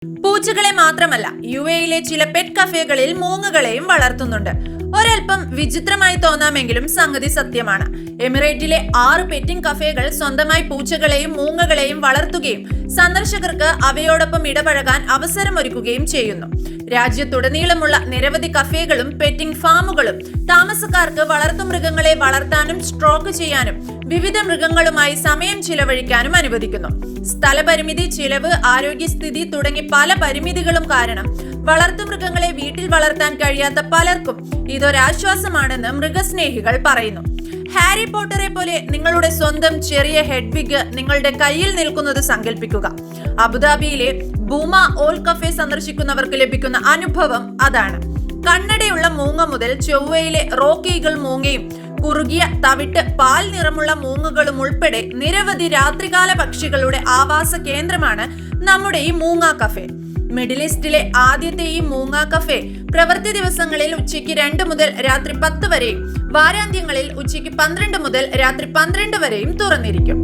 പൂച്ചകളെ മാത്രമല്ല UAE-യിലെ ചില പെറ്റ് കഫേകളിൽ മൂങ്ങകളെയും വളർത്തുന്നുണ്ട്. ഒരൽപ്പം വിചിത്രമായി തോന്നാമെങ്കിലും സംഗതി സത്യമാണ്. എമിറേറ്റിലെ 6 പെറ്റിംഗ് കഫേകൾ സ്വന്തമായി പൂച്ചകളെയും മൂങ്ങകളെയും വളർത്തുകയും സന്ദർശകർക്ക് അവയോടൊപ്പം ഇടപഴകാൻ അവസരമൊരുക്കുകയും ചെയ്യുന്നു. രാജ്യത്തുടനീളമുള്ള നിരവധി കഫേകളും പെറ്റിംഗ് ഫാമുകളും താമസക്കാർക്ക് വളർത്തുമൃഗങ്ങളെ വളർത്താനും സ്ട്രോക്ക് ചെയ്യാനും വിവിധ മൃഗങ്ങളുമായി സമയം ചിലവഴിക്കാനും അനുവദിക്കുന്നു. സ്ഥലപരിമിതി, ചിലവ്, ആരോഗ്യസ്ഥിതി തുടങ്ങി പല പരിമിതികളും കാരണം വളർത്തുമൃഗങ്ങളെ വീട്ടിൽ വളർത്താൻ കഴിയാത്ത പലർക്കും ഇതൊരാശ്വാസമാണെന്ന് മൃഗസ്നേഹികൾ പറയുന്നു. ഹാരി പോട്ടറെ പോലെ നിങ്ങളുടെ സ്വന്തം ചെറിയ ഹെഡ്വിഗ് നിങ്ങളുടെ കയ്യിൽ നിൽക്കുന്നത് സങ്കല്പിക്കുക. അബുദാബിയിലെ ബൂമ ഓൾ കഫേ സന്ദർശിക്കുന്നവർക്ക് ലഭിക്കുന്ന അനുഭവം അതാണ്. കണ്ണടയുള്ള മൂങ്ങ മുതൽ ചൊവ്വയിലെ റോക്ക് ഈഗിൾ മൂങ്ങയും കുറുകിയ തവിട്ട് പാൽ നിറമുള്ള മൂങ്ങകളും ഉൾപ്പെടെ നിരവധി രാത്രികാല പക്ഷികളുടെ ആവാസ കേന്ദ്രമാണ് നമ്മുടെ ഈ മൂങ്ങ കഫേ. മിഡിൽ ഈസ്റ്റിലെ ആദ്യത്തെ ഈ മൂങ്ങ കഫേ പ്രവൃത്തി ദിവസങ്ങളിൽ ഉച്ചയ്ക്ക് 2 മുതൽ രാത്രി 10 വരെയും വാരാന്ത്യങ്ങളിൽ ഉച്ചയ്ക്ക് 12 മുതൽ രാത്രി 12 വരെയും തുറന്നിരിക്കും.